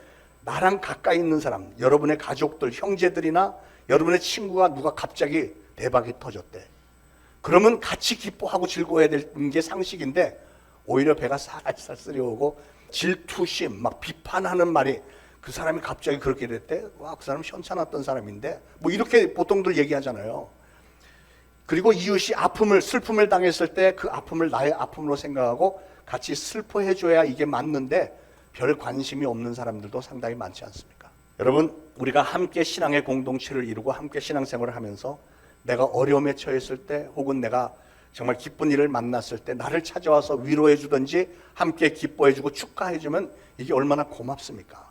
나랑 가까이 있는 사람, 여러분의 가족들, 형제들이나 여러분의 친구가 누가 갑자기 대박이 터졌대. 그러면 같이 기뻐하고 즐거워야 되는 게 상식인데 오히려 배가 살살 쓰려오고 질투심, 막 비판하는 말이 그 사람이 갑자기 그렇게 됐대? 와, 그 사람 현찮았던 사람인데? 뭐 이렇게 보통들 얘기하잖아요. 그리고 이웃이 아픔을, 슬픔을 당했을 때 그 아픔을 나의 아픔으로 생각하고 같이 슬퍼해줘야 이게 맞는데 별 관심이 없는 사람들도 상당히 많지 않습니까? 여러분, 우리가 함께 신앙의 공동체를 이루고 함께 신앙생활을 하면서 내가 어려움에 처했을 때 혹은 내가 정말 기쁜 일을 만났을 때 나를 찾아와서 위로해 주든지 함께 기뻐해 주고 축하해 주면 이게 얼마나 고맙습니까?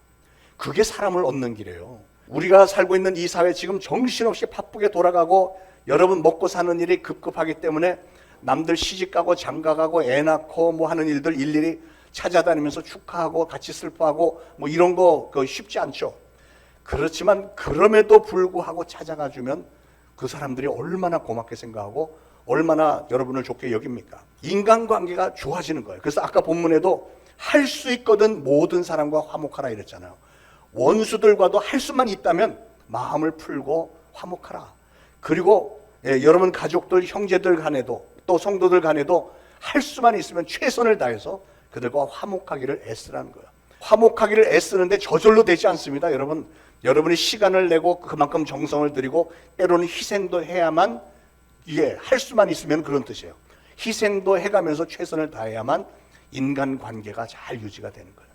그게 사람을 얻는 길이에요. 우리가 살고 있는 이 사회 지금 정신없이 바쁘게 돌아가고 여러분 먹고 사는 일이 급급하기 때문에 남들 시집가고 장가가고 애 낳고 뭐 하는 일들 일일이 찾아다니면서 축하하고 같이 슬퍼하고 뭐 이런 거 쉽지 않죠. 그렇지만 그럼에도 불구하고 찾아가 주면 그 사람들이 얼마나 고맙게 생각하고 얼마나 여러분을 좋게 여깁니까? 인간관계가 좋아지는 거예요. 그래서 아까 본문에도 할 수 있거든 모든 사람과 화목하라 이랬잖아요. 원수들과도 할 수만 있다면 마음을 풀고 화목하라. 그리고 여러분 가족들, 형제들 간에도 또 성도들 간에도 할 수만 있으면 최선을 다해서 그들과 화목하기를 애쓰라는 거예요. 화목하기를 애쓰는데 저절로 되지 않습니다. 여러분이 시간을 내고 그만큼 정성을 들이고 때로는 희생도 해야만 이게 할 수만 있으면 그런 뜻이에요. 희생도 해가면서 최선을 다해야만 인간관계가 잘 유지가 되는 거예요.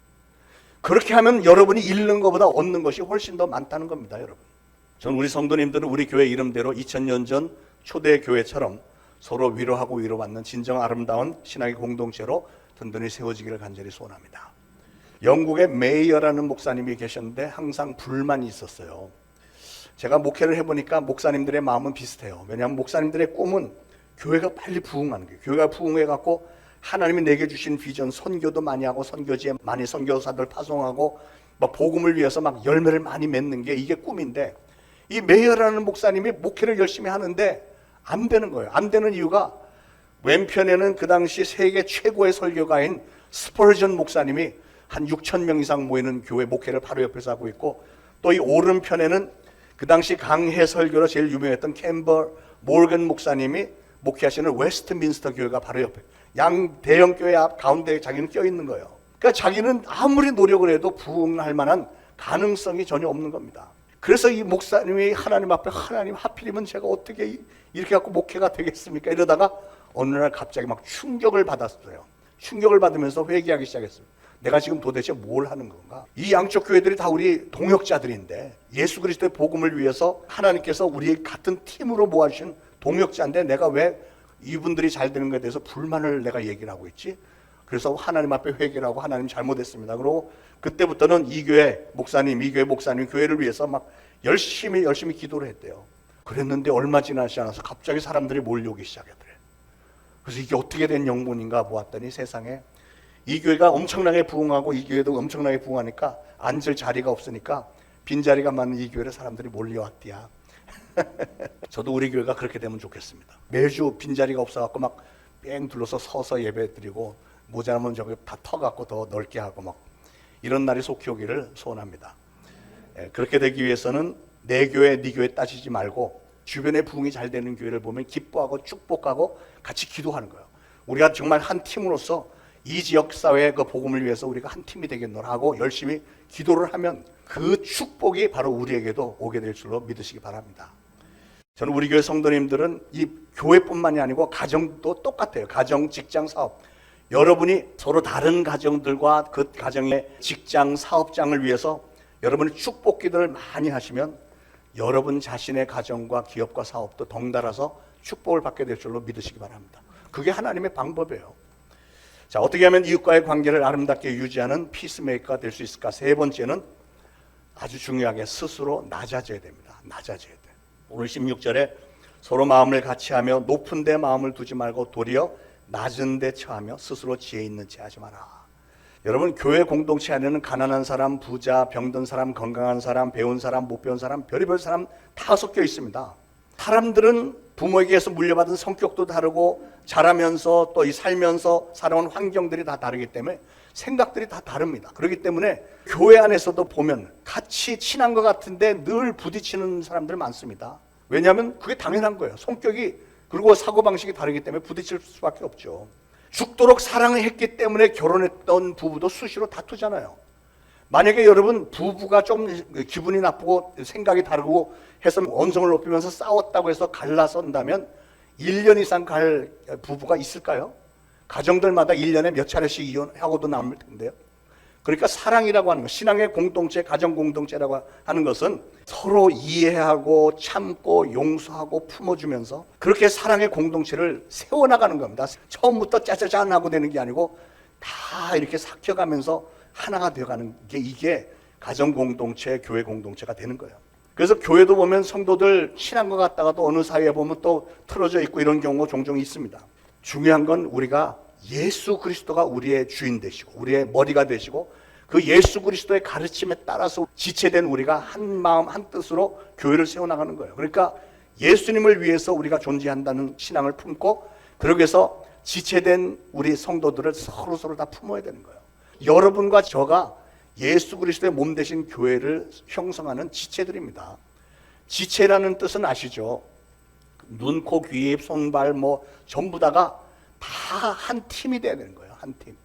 그렇게 하면 여러분이 잃는 것보다 얻는 것이 훨씬 더 많다는 겁니다. 여러분, 저는 우리 성도님들은 우리 교회 이름대로 2000년 전 초대교회처럼 서로 위로하고 위로받는 진정 아름다운 신학의 공동체로 든든히 세워지기를 간절히 소원합니다. 영국의 메이어라는 목사님이 계셨는데 항상 불만이 있었어요. 제가 목회를 해보니까 목사님들의 마음은 비슷해요. 왜냐하면 목사님들의 꿈은 교회가 빨리 부흥하는 거예요. 교회가 부흥해갖고 하나님이 내게 주신 비전, 선교도 많이 하고 선교지에 많이 선교사들 파송하고 막 복음을 위해서 막 열매를 많이 맺는 게 이게 꿈인데, 이 메이어라는 목사님이 목회를 열심히 하는데 안 되는 거예요. 안 되는 이유가 왼편에는 그 당시 세계 최고의 설교가인 스펄전 목사님이 한 6,000명 이상 모이는 교회 목회를 바로 옆에서 하고 있고, 또 이 오른편에는 그 당시 강해 설교로 제일 유명했던 캠버 모건 목사님이 목회하시는 웨스트민스터 교회가 바로 옆에, 양 대형 교회 앞 가운데에 자기는 껴있는 거예요. 그러니까 자기는 아무리 노력을 해도 부흥할 만한 가능성이 전혀 없는 겁니다. 그래서 이 목사님이 하나님 앞에, 하나님 하필이면 제가 어떻게 이렇게 갖고 목회가 되겠습니까? 이러다가 어느 날 갑자기 막 충격을 받았어요. 충격을 받으면서 회개하기 시작했어요. 내가 지금 도대체 뭘 하는 건가? 이 양쪽 교회들이 다 우리 동역자들인데, 예수 그리스도의 복음을 위해서 하나님께서 우리 같은 팀으로 모아주신 동역자인데 내가 왜 이분들이 잘 되는 것에 대해서 불만을 내가 얘기를 하고 있지? 그래서 하나님 앞에 회개를 하고 하나님 잘못했습니다. 그리고 그때부터는 이 교회 목사님, 교회를 위해서 막 열심히 기도를 했대요. 그랬는데 얼마 지나지 않아서 갑자기 사람들이 몰려오기 시작했더래. 그래서 이게 어떻게 된 영문인가 보았더니 세상에 이 교회가 엄청나게 부흥하고 이 교회도 엄청나게 부흥하니까 앉을 자리가 없으니까 빈자리가 많은 이 교회로 사람들이 몰려왔디야. 저도 우리 교회가 그렇게 되면 좋겠습니다. 매주 빈자리가 없어갖고 막 뺑 둘러서 서서 예배 드리고 모자라면 저기 다 터갖고 더 넓게 하고 막 이런 날이 속히 오기를 소원합니다. 그렇게 되기 위해서는 내 교회, 네 교회 따지지 말고 주변에 부흥이 잘 되는 교회를 보면 기뻐하고 축복하고 같이 기도하는 거예요. 우리가 정말 한 팀으로서 이 지역 사회의 그 복음을 위해서 우리가 한 팀이 되겠노라 하고 열심히 기도를 하면 그 축복이 바로 우리에게도 오게 될 줄로 믿으시기 바랍니다. 저는 우리 교회 성도님들은 이 교회뿐만이 아니고 가정도 똑같아요. 가정, 직장, 사업. 여러분이 서로 다른 가정들과 그 가정의 직장, 사업장을 위해서 여러분이 축복 기도를 많이 하시면 여러분 자신의 가정과 기업과 사업도 덩달아서 축복을 받게 될 줄로 믿으시기 바랍니다. 그게 하나님의 방법이에요. 자, 어떻게 하면 이웃과의 관계를 아름답게 유지하는 피스메이커가 될 수 있을까? 세 번째는 아주 중요하게 스스로 낮아져야 됩니다. 낮아져야 돼. 오늘 16절에 서로 마음을 같이 하며 높은 데 마음을 두지 말고 도리어 낮은 데 처하며 스스로 지혜 있는 채 하지 마라. 여러분, 교회 공동체 안에는 가난한 사람, 부자, 병든 사람, 건강한 사람, 배운 사람, 못 배운 사람, 별의별 사람 다 섞여 있습니다. 사람들은 부모에게서 물려받은 성격도 다르고 자라면서 또 이 살면서 살아온 환경들이 다 다르기 때문에 생각들이 다 다릅니다. 그렇기 때문에 교회 안에서도 보면 같이 친한 것 같은데 늘 부딪히는 사람들 많습니다. 왜냐하면 그게 당연한 거예요. 성격이 그리고 사고방식이 다르기 때문에 부딪힐 수밖에 없죠. 죽도록 사랑을 했기 때문에 결혼했던 부부도 수시로 다투잖아요. 만약에 여러분 부부가 좀 기분이 나쁘고 생각이 다르고 해서 언성을 높이면서 싸웠다고 해서 갈라선다면 1년 이상 갈 부부가 있을까요? 가정들마다 1년에 몇 차례씩 이혼하고도 남을 텐데요. 그러니까 사랑이라고 하는 것, 신앙의 공동체, 가정 공동체라고 하는 것은 서로 이해하고 참고 용서하고 품어주면서 그렇게 사랑의 공동체를 세워나가는 겁니다. 처음부터 짜자잔 하고 되는 게 아니고 다 이렇게 삭혀가면서 하나가 되어가는 게 이게 가정 공동체, 교회 공동체가 되는 거예요. 그래서 교회도 보면 성도들 친한 것 같다가도 어느 사이에 보면 또 틀어져 있고 이런 경우가 종종 있습니다. 중요한 건 우리가 예수 그리스도가 우리의 주인 되시고 우리의 머리가 되시고 그 예수 그리스도의 가르침에 따라서 지체된 우리가 한 마음 한 뜻으로 교회를 세워나가는 거예요. 그러니까 예수님을 위해서 우리가 존재한다는 신앙을 품고 그러기 위해서 지체된 우리 성도들을 서로 다 품어야 되는 거예요. 여러분과 저가 예수 그리스도의 몸 되신 교회를 형성하는 지체들입니다. 지체라는 뜻은 아시죠? 눈, 코, 귀, 입, 손, 발 뭐 전부 다가 다 한 팀이 돼야 되는 거예요. 한 팀.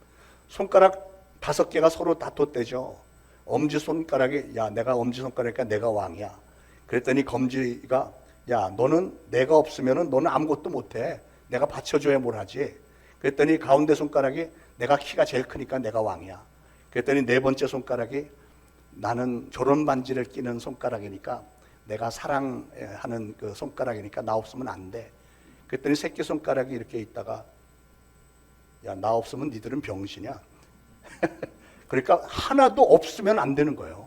손가락 5개가 서로 다퉜대죠. 엄지손가락이 야 내가 엄지손가락이니까 내가 왕이야. 그랬더니 검지가 야 너는 내가 없으면 너는 아무것도 못해. 내가 받쳐줘야 뭘 하지. 그랬더니 가운데 손가락이 내가 키가 제일 크니까 내가 왕이야. 그랬더니 4번째 손가락이 나는 저런 반지를 끼는 손가락이니까 내가 사랑하는 그 손가락이니까 나 없으면 안 돼. 그랬더니 새끼손가락이 이렇게 있다가 야, 나 없으면 니들은 병신이야. 그러니까 하나도 없으면 안 되는 거예요.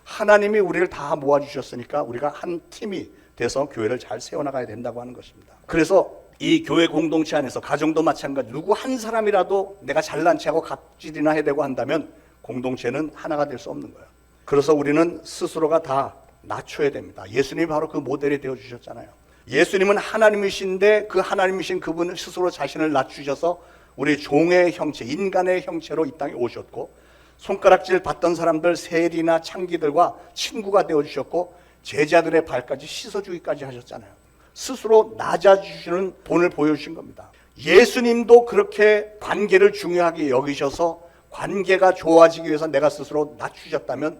하나님이 우리를 다 모아주셨으니까 우리가 한 팀이 돼서 교회를 잘 세워나가야 된다고 하는 것입니다. 그래서 이 교회 공동체 안에서 가정도 마찬가지 누구 한 사람이라도 내가 잘난 체하고 갑질이나 해야 되고 한다면 공동체는 하나가 될 수 없는 거예요. 그래서 우리는 스스로가 다 낮춰야 됩니다. 예수님이 바로 그 모델이 되어주셨잖아요. 예수님은 하나님이신데 그 하나님이신 그분은 스스로 자신을 낮추셔서 우리 종의 형체, 인간의 형체로 이 땅에 오셨고 손가락질 받던 사람들 세리나 창기들과 친구가 되어주셨고 제자들의 발까지 씻어주기까지 하셨잖아요. 스스로 낮아주시는 본을 보여주신 겁니다. 예수님도 그렇게 관계를 중요하게 여기셔서 관계가 좋아지기 위해서 내가 스스로 낮추셨다면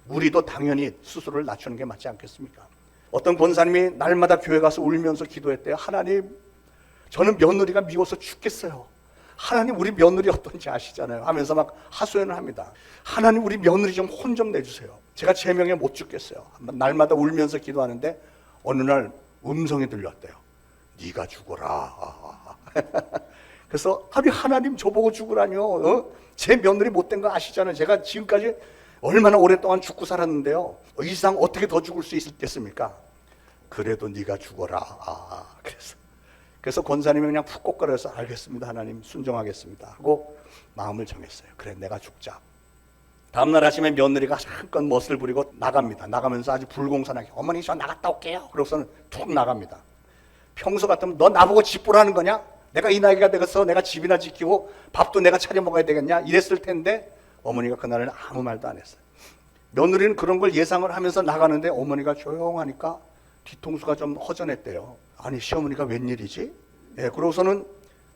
우리도 당연히 스스로를 낮추는 게 맞지 않겠습니까? 어떤 권사님이 날마다 교회 가서 울면서 기도했대요. 하나님, 저는 며느리가 미워서 죽겠어요. 하나님, 우리 며느리 어떤지 아시잖아요. 하면서 막 하소연을 합니다. 하나님, 우리 며느리 좀 혼 좀 내주세요. 제가 제명에 못 죽겠어요. 날마다 울면서 기도하는데 어느 날 음성이 들렸대요. 네가 죽어라. 그래서 아니 하나님 저보고 죽으라뇨. 제 며느리 못된 거 아시잖아요. 제가 지금까지 얼마나 오랫동안 죽고 살았는데요. 이 이상 어떻게 더 죽을 수 있겠습니까? 그래도 네가 죽어라. 그래서 권사님이 그냥 푹 꺾어려서 알겠습니다. 하나님 순종하겠습니다 하고 마음을 정했어요. 그래 내가 죽자. 다음날 아침에 며느리가 잠깐 멋을 부리고 나갑니다. 나가면서 아주 불공손하게 어머니 저 나갔다 올게요. 그러고서는 툭 나갑니다. 평소 같으면 너 나보고 집보라는 거냐? 내가 이 나이가 되어서 내가 집이나 지키고 밥도 내가 차려 먹어야 되겠냐? 이랬을 텐데 어머니가 그날은 아무 말도 안 했어요. 며느리는 그런 걸 예상을 하면서 나가는데 어머니가 조용하니까 뒤통수가 좀 허전했대요. 아니 시어머니가 웬일이지? 그러고서는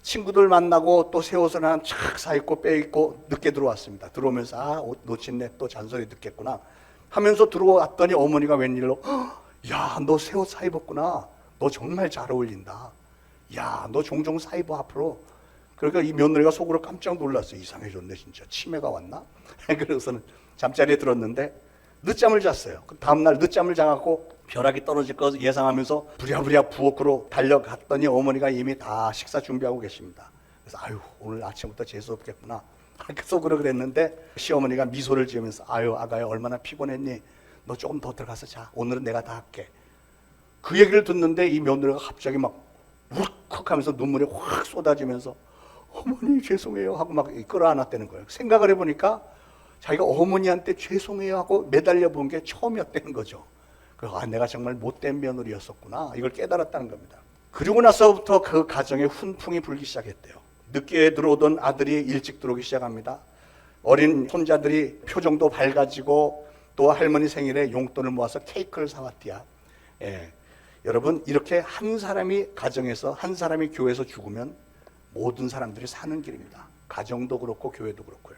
친구들 만나고 또 새 옷을 하나 착 사입고 빼입고 늦게 들어왔습니다. 들어오면서 옷 놓친네 또 잔소리 듣겠구나 하면서 들어왔더니 어머니가 웬일로 야, 너 새 옷 사입었구나. 너 정말 잘 어울린다. 야, 너 종종 사입어 앞으로. 그러니까 이 며느리가 속으로 깜짝 놀랐어요. 이상해졌네 진짜. 치매가 왔나? 그래서는 잠자리에 들었는데 늦잠을 잤어요. 다음날 늦잠을 자갖고 벼락이 떨어질 거 예상하면서 부랴부랴 부엌으로 달려갔더니 어머니가 이미 다 식사 준비하고 계십니다. 그래서 아유 오늘 아침부터 재수 없겠구나 속으로 그랬는데 시어머니가 미소를 지으면서 아유 아가야 얼마나 피곤했니? 너 조금 더 들어가서 자. 오늘은 내가 다 할게. 그 얘기를 듣는데 이 며느리가 갑자기 막 울컥하면서 눈물이 확 쏟아지면서 어머니 죄송해요 하고 막 끌어안았다는 거예요. 생각을 해보니까 자기가 어머니한테 죄송해요 하고 매달려 본 게 처음이었다는 거죠. 그래서 내가 정말 못된 며느리였었구나 이걸 깨달았다는 겁니다. 그리고 나서부터 그 가정에 훈풍이 불기 시작했대요. 늦게 들어오던 아들이 일찍 들어오기 시작합니다. 어린 손자들이 표정도 밝아지고 또 할머니 생일에 용돈을 모아서 케이크를 사왔디야. 여러분 이렇게 한 사람이 가정에서 한 사람이 교회에서 죽으면 모든 사람들이 사는 길입니다. 가정도 그렇고 교회도 그렇고요.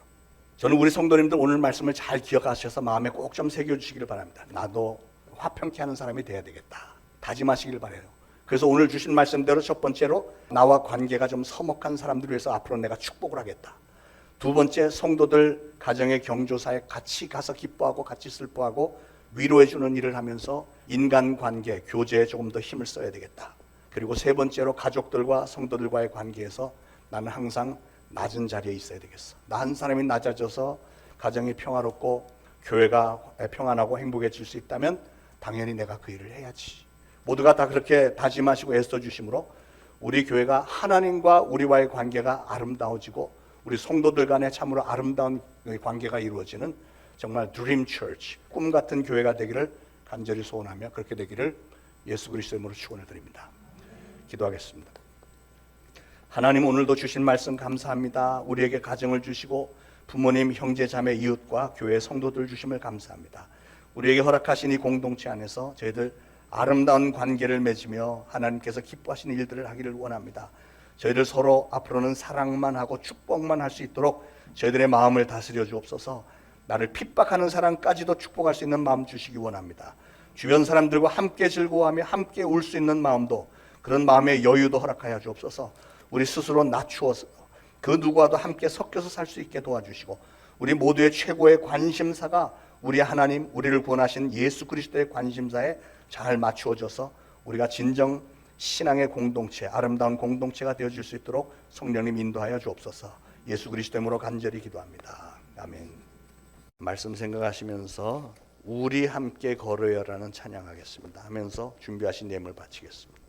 저는 우리 성도님들 오늘 말씀을 잘 기억하셔서 마음에 꼭 좀 새겨주시기를 바랍니다. 나도 화평케 하는 사람이 돼야 되겠다 다짐하시길 바라요. 그래서 오늘 주신 말씀대로 첫 번째로 나와 관계가 좀 서먹한 사람들을 위해서 앞으로 내가 축복을 하겠다. 두 번째, 성도들 가정의 경조사에 같이 가서 기뻐하고 같이 슬퍼하고 위로해주는 일을 하면서 인간관계, 교제에 조금 더 힘을 써야 되겠다. 그리고 세 번째로 가족들과 성도들과의 관계에서 나는 항상 낮은 자리에 있어야 되겠어. 나 한 사람이 낮아져서 가정이 평화롭고 교회가 평안하고 행복해질 수 있다면 당연히 내가 그 일을 해야지. 모두가 다 그렇게 다짐하시고 애써주심으로 우리 교회가 하나님과 우리와의 관계가 아름다워지고 우리 성도들 간에 참으로 아름다운 관계가 이루어지는 정말 드림 처치, 꿈 같은 교회가 되기를 간절히 소원하며 그렇게 되기를 예수 그리스도의 이름으로 축원을 드립니다. 기도하겠습니다. 하나님, 오늘도 주신 말씀 감사합니다. 우리에게 가정을 주시고 부모님, 형제, 자매, 이웃과 교회 성도들 주심을 감사합니다. 우리에게 허락하신 이 공동체 안에서 저희들 아름다운 관계를 맺으며 하나님께서 기뻐하시는 일들을 하기를 원합니다. 저희들 서로 앞으로는 사랑만 하고 축복만 할 수 있도록 저희들의 마음을 다스려 주옵소서. 나를 핍박하는 사람까지도 축복할 수 있는 마음 주시기 원합니다. 주변 사람들과 함께 즐거워하며 함께 울 수 있는 마음도, 그런 마음의 여유도 허락하여 주옵소서. 우리 스스로 낮추어서 그 누구와도 함께 섞여서 살 수 있게 도와주시고 우리 모두의 최고의 관심사가 우리 하나님, 우리를 구원하신 예수 그리스도의 관심사에 잘 맞추어져서 우리가 진정 신앙의 공동체, 아름다운 공동체가 되어줄 수 있도록 성령님 인도하여 주옵소서. 예수 그리스도의 이름으로 간절히 기도합니다. 아멘. 말씀 생각하시면서 우리 함께 걸어요라는 찬양하겠습니다. 하면서 준비하신 예물 바치겠습니다.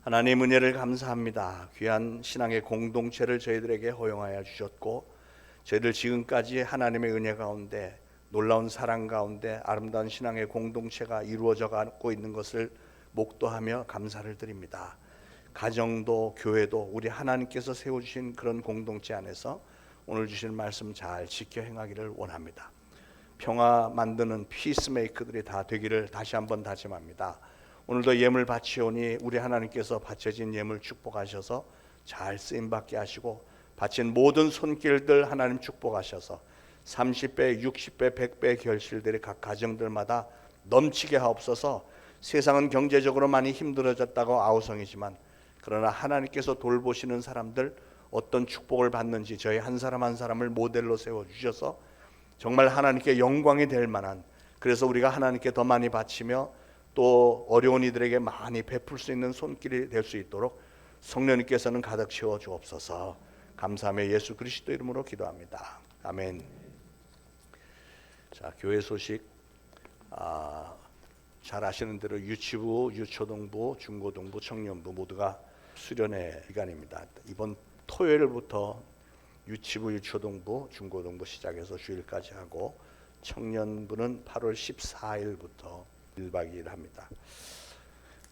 하나님 은혜를 감사합니다. 귀한 신앙의 공동체를 저희들에게 허용하여 주셨고 저희들 지금까지 하나님의 은혜 가운데 놀라운 사랑 가운데 아름다운 신앙의 공동체가 이루어져 가고 있는 것을 목도하며 감사를 드립니다. 가정도 교회도 우리 하나님께서 세워주신 그런 공동체 안에서 오늘 주신 말씀 잘 지켜 행하기를 원합니다. 평화 만드는 피스메이커들이 다 되기를 다시 한번 다짐합니다. 오늘도 예물 바치오니 우리 하나님께서 바쳐진 예물 축복하셔서 잘 쓰임받게 하시고 바친 모든 손길들 하나님 축복하셔서 30배, 60배, 100배 결실들이 각 가정들마다 넘치게 하옵소서. 세상은 경제적으로 많이 힘들어졌다고 아우성이지만 그러나 하나님께서 돌보시는 사람들 어떤 축복을 받는지 저희 한 사람 한 사람을 모델로 세워주셔서 정말 하나님께 영광이 될 만한, 그래서 우리가 하나님께 더 많이 바치며 또 어려운 이들에게 많이 베풀 수 있는 손길이 될 수 있도록 성령님께서는 가득 채워 주옵소서. 감사하며 예수 그리스도 이름으로 기도합니다. 아멘. 자, 교회 소식 잘 아시는 대로 유치부, 유초등부, 중고등부, 청년부 모두가 수련회 기간입니다. 이번 토요일부터 유치부, 유초등부, 중고등부 시작해서 주일까지 하고 청년부는 8월 14일부터 1박 2일 합니다.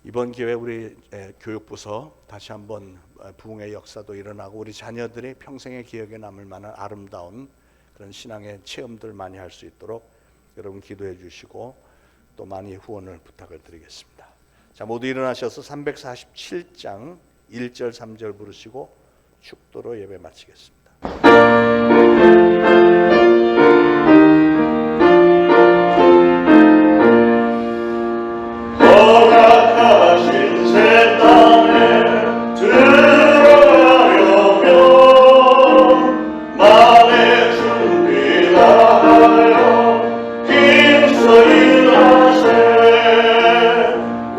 이번 기회에 우리 교육부서 다시 한번 부흥의 역사도 일어나고 우리 자녀들이 평생의 기억에 남을 만한 아름다운 그런 신앙의 체험들 많이 할 수 있도록 여러분 기도해 주시고 또 많이 후원을 부탁을 드리겠습니다. 자, 모두 일어나셔서 347장 1절 3절 부르시고 축도로 예배 마치겠습니다. 허락하신 새 땅에 들어가려면 마음의 준비가 하여 힘써 일하세.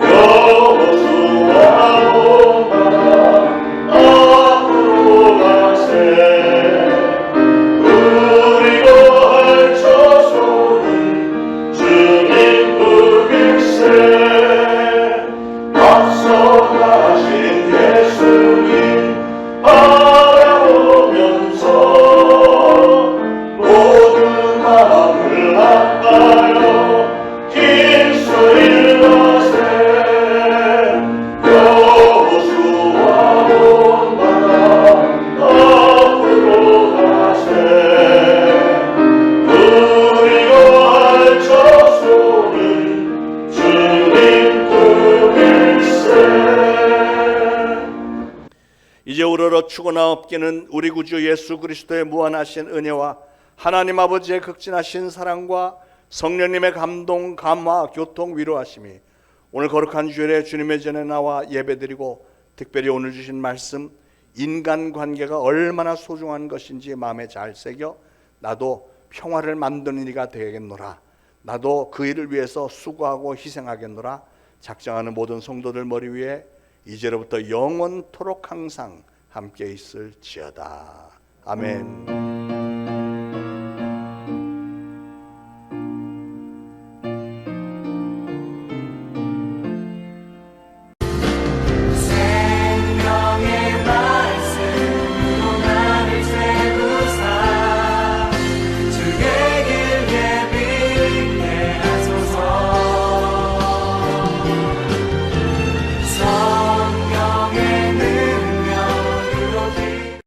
여호수아 본받아 앞으로 가세. 그리고 펼쳐서는 주님 부일세. 앞서가신 예수님 바라보면서 모든 마음을 합하여 힘써 일하세. 여호수아 본받아 앞으로 가세. 그리고 펼쳐서는 주님 이제 우러러 추구나 없기는 우리 구주 예수 그리스도의 무한하신 은혜와 하나님 아버지의 극진하신 사랑과 성령님의 감동, 감화, 교통, 위로하심이 오늘 거룩한 주일에 주님의 전에 나와 예배드리고 특별히 오늘 주신 말씀 인간관계가 얼마나 소중한 것인지 마음에 잘 새겨 나도 평화를 만드는 이가 되겠노라, 나도 그 일을 위해서 수고하고 희생하겠노라 작정하는 모든 성도들 머리 위에 이제로부터 영원토록 항상 함께 있을지어다. 아멘.